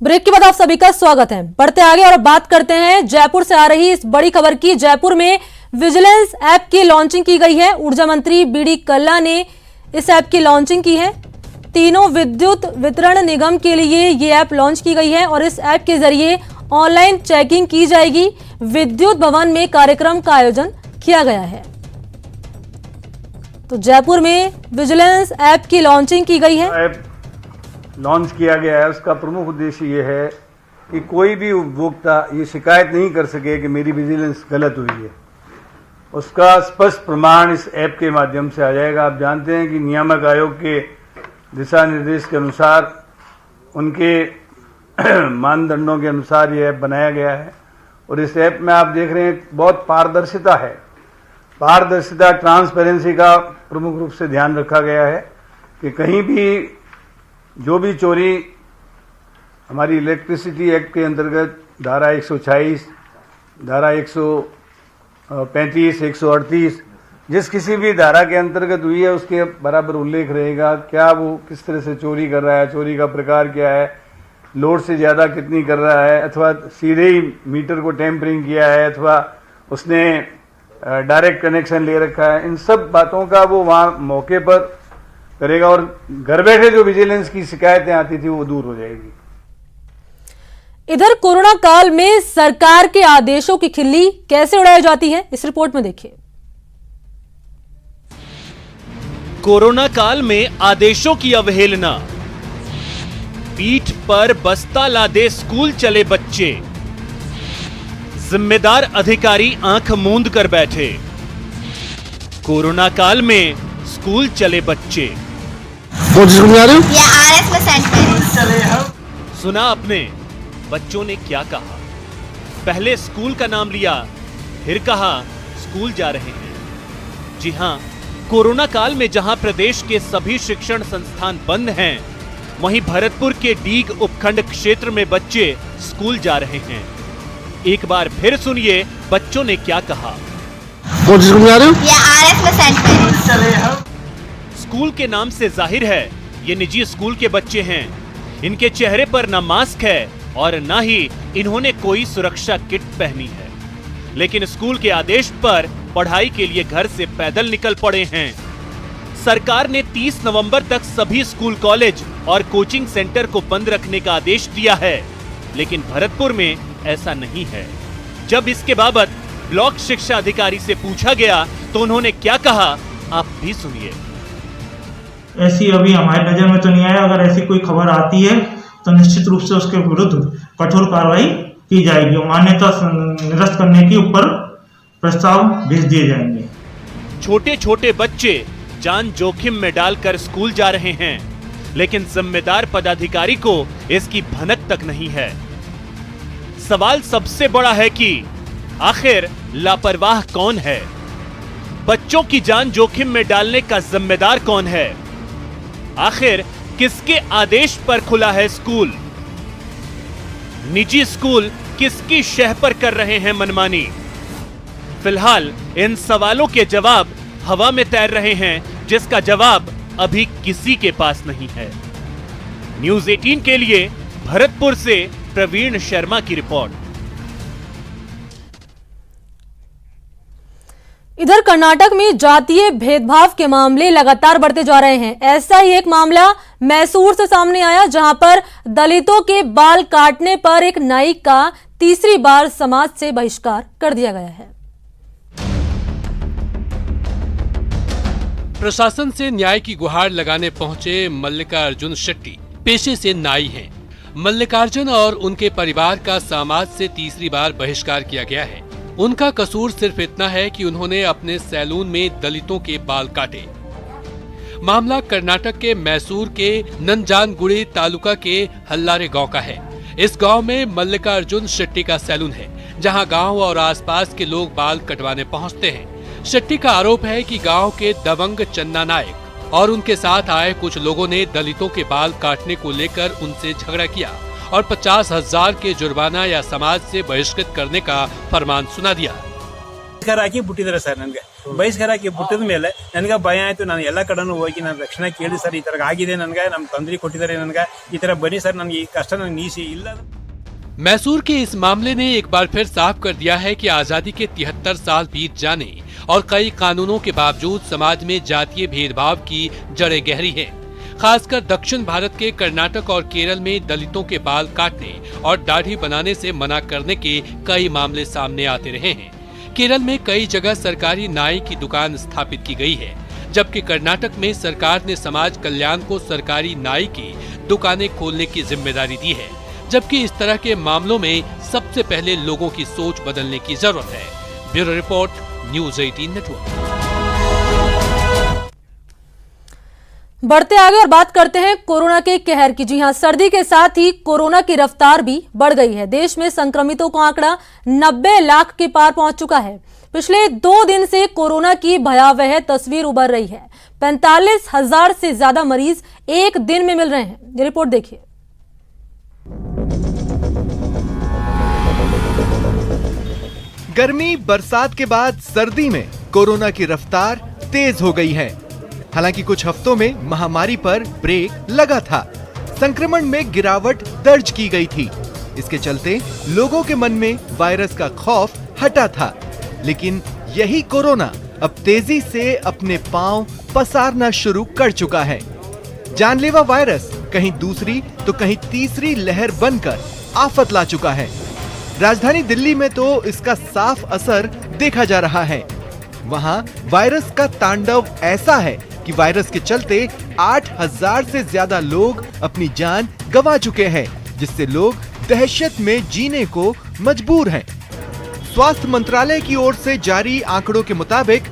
Break के बाद आप सभी का स्वागत है। बढ़ते आगे और अब बात करते हैं जयपुर से आ रही इस बड़ी खबर की। जयपुर में विजिलेंस ऐप की लॉन्चिंग की गई है। ऊर्जा मंत्री बीडी कल्ला ने इस ऐप की लॉन्चिंग की है। तीनों विद्युत वितरण निगम के लिए ये ऐप लॉन्च की गई है और इस ऐप के जरिए ऑनलाइन चेकिंग की जाएगी। विद्युत भवन में कार्यक्रम का आयोजन किया गया है। तो जयपुर में विजिलेंस ऐप की लॉन्चिंग की गई है। ऐप लॉन्च किया गया है। उसका प्रमुख उद्देश्य ये है कि कोई भी उपभोक्ता ये शिकायत नहीं कर सके कि मेरी विजिलेंस गलत हुई है। उसका स्पष्ट प्रमाण इस ऐप के माध्यम से आ जाएगा। आप जानते हैं कि नियामक आयोग के दिशा निर्देश के अनुसार, उनके मानदंडों के अनुसार ये ऐप बनाया गया है और इस ऐप में आप देख रहे हैं बहुत पारदर्शिता है। पारदर्शिता, ट्रांसपेरेंसी का प्रमुख रूप से ध्यान रखा गया है कि कहीं भी जो भी चोरी हमारी इलेक्ट्रिसिटी एक्ट के अंतर्गत धारा 126, धारा 135, 138 जिस किसी भी धारा के अंतर्गत हुई है उसके बराबर उल्लेख रहेगा। क्या वो किस तरह से चोरी कर रहा है, चोरी का प्रकार क्या है, लोड से ज्यादा कितनी कर रहा है, अथवा सीधे ही मीटर को टेम्परिंग किया है, अथवा उसने डायरेक्ट कनेक्शन ले रखा है। इन सब बातों का वो वहां मौके पर करेगा और घर बैठे जो विजिलेंस की शिकायतें आती थी वो दूर हो जाएगी। इधर कोरोना काल में सरकार के आदेशों की खिल्ली कैसे उड़ाई जाती है, इस रिपोर्ट में देखिए। कोरोना काल में आदेशों की अवहेलना, पीठ पर बस्ता लादे स्कूल चले बच्चे, जिम्मेदार अधिकारी आंख मूंद कर बैठे। कोरोना काल में स्कूल चले बच्चे। सुना आपने, बच्चों ने क्या कहा? पहले स्कूल का नाम लिया, फिर कहा स्कूल जा रहे हैं। जी हां, कोरोना काल में जहां प्रदेश के सभी शिक्षण संस्थान बंद हैं, वहीं भरतपुर के डीग उपखंड क्षेत्र में बच्चे स्कूल जा रहे हैं। एक बार फिर सुनिए बच्चों ने क्या कहा। स्कूल के नाम से जाहिर है ये निजी स्कूल के बच्चे हैं। इनके चेहरे पर न मास्क है और न ही इन्होंने कोई सुरक्षा किट पहनी है, लेकिन स्कूल के आदेश पर पढ़ाई के लिए घर से पैदल निकल पड़े हैं। सरकार ने 30 नवंबर तक सभी स्कूल, कॉलेज और कोचिंग सेंटर को बंद रखने का आदेश दिया है, लेकिन भरतपुर में ऐसा नहीं है। जब इसके बाबत ब्लॉक शिक्षा अधिकारी से पूछा गया तो उन्होंने क्या कहा, आप भी सुनिए। ऐसी अभी हमारी नजर में तो नहीं आया। अगर ऐसी कोई खबर आती है तो निश्चित रूप से उसके विरुद्ध कठोर कार्रवाई की जाएगी। मान्यता निरस्त करने के ऊपर प्रस्ताव भेज दिए जाएंगे। छोटे छोटे बच्चे जान जोखिम में डालकर स्कूल जा रहे हैं, लेकिन जिम्मेदार पदाधिकारी को इसकी भनक तक नहीं है। सवाल सबसे बड़ा है कि आखिर लापरवाह कौन है? बच्चों की जान जोखिम में डालने का जिम्मेदार कौन है? आखिर किसके आदेश पर खुला है स्कूल? निजी स्कूल किसकी शह पर कर रहे हैं मनमानी? फिलहाल इन सवालों के जवाब हवा में तैर रहे हैं, जिसका जवाब अभी किसी के पास नहीं है। न्यूज़ 18 के लिए भरतपुर से प्रवीण शर्मा की रिपोर्ट। इधर कर्नाटक में जातीय भेदभाव के मामले लगातार बढ़ते जा रहे हैं। ऐसा ही एक मामला मैसूर से सामने आया, जहां पर दलितों के बाल काटने पर एक नाई का तीसरी बार समाज से बहिष्कार कर दिया गया है। प्रशासन से न्याय की गुहार लगाने पहुंचे मल्लिकार्जुन शेट्टी पेशे से नाई हैं। मल्लिकार्जुन और उनके परिवार का समाज से तीसरी बार बहिष्कार किया गया है। उनका कसूर सिर्फ इतना है कि उन्होंने अपने सैलून में दलितों के बाल काटे। मामला कर्नाटक के मैसूर के नंजानगुड़ी तालुका के हल्लारे गांव का है। इस गांव में मल्लिकार्जुन शेट्टी का सैलून है, जहां गांव और आसपास के लोग बाल कटवाने पहुंचते हैं। शेट्टी का आरोप है कि गांव के दबंग चन्ना नायक और उनके साथ आए कुछ लोगों ने दलितों के बाल काटने को लेकर उनसे झगड़ा किया और 50,000 के जुर्माना या समाज से बहिष्कृत करने का फरमान सुना दिया। बुಟ್ಟಿದ್ದಾರೆ ಸರ್ ನನಗೆ ಬಹಿಷ್ಕಾರಕ್ಕೆ ಬಿಟ್ಟಿದ ಮೇಲೆ ನನಗೆ ಭಯ ಆಯ್ತು. ನಾನು ಎಲ್ಲ ಕಡೆನೂ ಹೋಗಿ ನಾನು ರಕ್ಷಣೆ ಕೇಳಿ ಸರ್ ಈ ತರ ಆಗಿದೆ, ನನಗೆ ನಮ್ಮ ತೊಂದರೆ ಕೊಟ್ಟಿದ್ದಾರೆ, ನನಗೆ ಈ ತರ ಬನ್ನಿ ಸರ್, ನನಗೆ ಈ ಕಷ್ಟ ನನಗೆ ನೀಸಿ ಇಲ್ಲ. मैसूर के इस मामले ने एक बार फिर साफ कर दिया है कि आजादी के 73 साल बीत जाने और कई कानूनों के बावजूद समाज में जातीय भेदभाव की जड़ें गहरी हैं। खासकर दक्षिण भारत के कर्नाटक और केरल में दलितों के बाल काटने और दाढ़ी बनाने से मना करने के कई मामले सामने आते रहे हैं। केरल में कई जगह सरकारी नाई की दुकान स्थापित की गई है, जबकि कर्नाटक में सरकार ने समाज कल्याण को सरकारी नाई की दुकानें खोलने की जिम्मेदारी दी है। जबकि इस तरह के मामलों में सबसे पहले लोगों की सोच बदलने की जरूरत है। Bureau report, news 18 network. बढ़ते आगे और बात करते हैं कोरोना के कहर की। जी हां, सर्दी के साथ ही कोरोना की रफ्तार भी बढ़ गई है। देश में संक्रमितों का आंकड़ा 90 लाख के पार पहुंच चुका है। पिछले 2 दिन से कोरोना की भयावह तस्वीर उभर रही है। 45,000 से ज्यादा मरीज एक दिन में मिल रहे हैं। ये रिपोर्ट देखिए। गर्मी बरसात के बाद सर्दी में कोरोना की रफ्तार तेज हो गई है। हालांकि कुछ हफ्तों में महामारी पर ब्रेक लगा था, संक्रमण में गिरावट दर्ज की गई थी। इसके चलते लोगों के मन में वायरस का खौफ हटा था। लेकिन यही कोरोना अब तेजी से अपने पांव पसारना शुरू कर चुका है। जानलेवा वायरस कहीं दूसरी तो कहीं तीसरी लहर बनकर आफत ला चुका है। राजधानी दिल्ली में तो इसका साफ असर देखा जा रहा है। वहां वायरस का तांडव ऐसा है कि वायरस के चलते 8,000 से ज्यादा लोग अपनी जान गंवा चुके हैं, जिससे लोग दहशत में जीने को मजबूर हैं। स्वास्थ्य मंत्रालय की ओर से जारी आंकड़ों के मुताबिक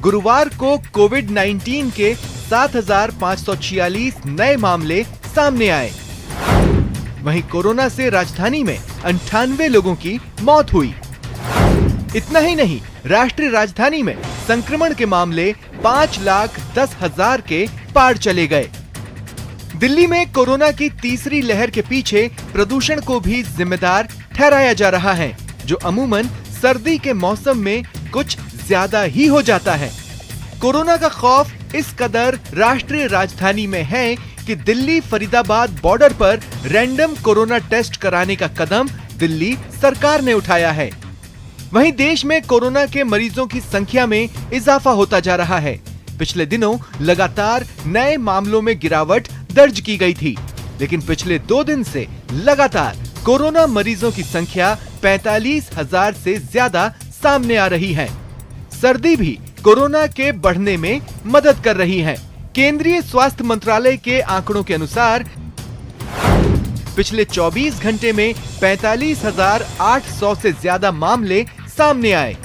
गुरुवार को कोविड-19 के 7,546 नए मामले सामने आए। वहीं कोरोना से राजधानी में 98 लोगों की मौत हुई। इतना ही नहीं, राष्ट्रीय राजधानी में संक्रमण के मामले 5,10,000 के पार चले गए। दिल्ली में कोरोना की तीसरी लहर के पीछे प्रदूषण को भी जिम्मेदार ठहराया जा रहा है, जो अमूमन सर्दी के मौसम में कुछ ज्यादा ही हो जाता है। कोरोना का खौफ इस कदर राष्ट्रीय राजधानी में है कि दिल्ली फरीदाबाद बॉर्डर पर रैंडम कोरोना टेस्ट कराने का कदम दिल्ली सरकार ने उठाया है। वहीं देश में कोरोना के मरीजों की संख्या में इजाफा होता जा रहा है। पिछले दिनों लगातार नए मामलों में गिरावट दर्ज की गई थी, लेकिन पिछले 2 दिन से लगातार कोरोना मरीजों की संख्या 45,000 से ज्यादा सामने आ रही है। सर्दी भी कोरोना के बढ़ने में मदद कर रही है। केंद्रीय स्वास्थ्य मंत्रालय के आंकड़ों के अनुसार पिछले 24 घंटे में 45,800 से ज्यादा मामले सामने आए।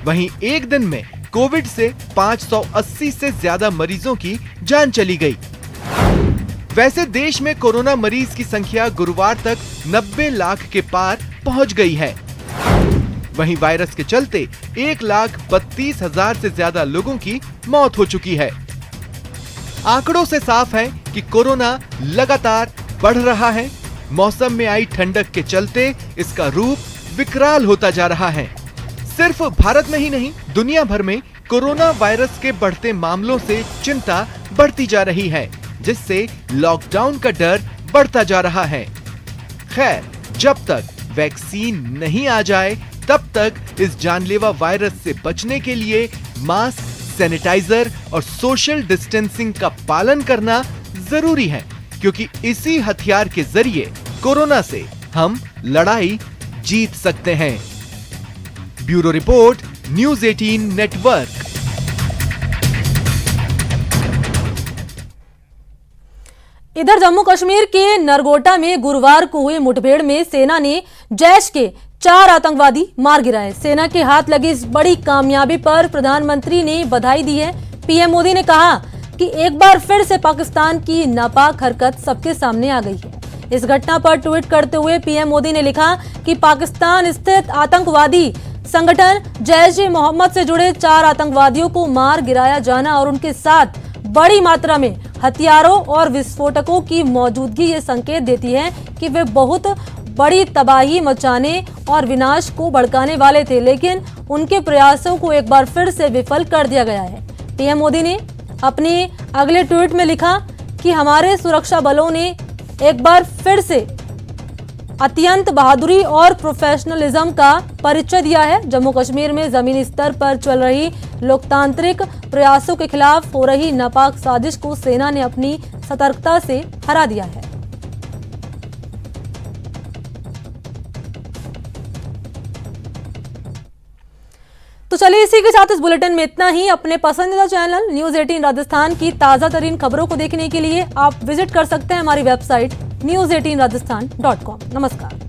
वहीं एक दिन में कोविड से 580 से ज्यादा मरीजों की जान चली गई। वैसे देश में कोरोना मरीज की संख्या गुरुवार तक 90 लाख के पार पहुंच गई है। वहीं वायरस के चलते 1,32,000 से ज्यादा लोगों की मौत हो चुकी है। आंकड़ों से साफ है कि कोरोना लगातार बढ़ रहा है। मौसम में आई ठंडक के चलते इसका रूप विकराल होता जा रहा है। सिर्फ भारत में ही नहीं, दुनिया भर में कोरोना वायरस के बढ़ते मामलों से चिंता बढ़ती जा रही है, जिससे लॉकडाउन का डर बढ़ता जा रहा है। खैर, जब तक वैक्सीन नहीं आ जाए तब तक इस जानलेवा वायरस से बचने के लिए मास्क, सैनिटाइजर और सोशल डिस्टेंसिंग का पालन करना जरूरी है, क्योंकि इसी हथियार के जरिए कोरोना से हम लड़ाई जीत सकते हैं। Bureau report, news 18 network. इधर जम्मू कश्मीर के नरगोटा में गुरुवार को हुई मुठभेड़ में सेना ने जैश के 4 आतंकवादी मार गिराए। सेना के हाथ लगी इस बड़ी कामयाबी पर प्रधानमंत्री ने बधाई दी है। पीएम मोदी ने कहा कि एक बार फिर से पाकिस्तान की नापाक हरकत सबके सामने आ गई है। इस घटना पर ट्वीट करते हुए पीएम मोदी ने लिखा कि पाकिस्तान स्थित आतंकवादी संगठन जैश-ए-मोहम्मद से जुड़े 4 आतंकवादियों को मार गिराया जाना और उनके साथ बड़ी मात्रा में हथियारों और विस्फोटकों की मौजूदगी ये संकेत देती है कि वे बहुत बड़ी तबाही मचाने और विनाश को भड़काने वाले थे, लेकिन उनके प्रयासों को एक बार फिर से विफल कर दिया गया है। पीएम मोदी ने अपने अगले ट्वीट में लिखा कि हमारे सुरक्षा बलों ने एक बार फिर से अत्यंत बहादुरी और प्रोफेशनलिज्म का परिचय दिया है। जम्मू कश्मीर में जमीनी स्तर पर चल रही लोकतांत्रिक प्रयासों के खिलाफ हो रही नापाक साजिश को सेना ने अपनी सतर्कता से हरा दिया है। तो चलिए इसी के साथ इस बुलेटिन में इतना ही। अपने पसंदीदा चैनल न्यूज़ 18 राजस्थान की ताजा तरीन खबरों को देखने के लिए आप विजिट कर सकते हैं हमारी वेबसाइट news18rajasthan.com। नमस्कार।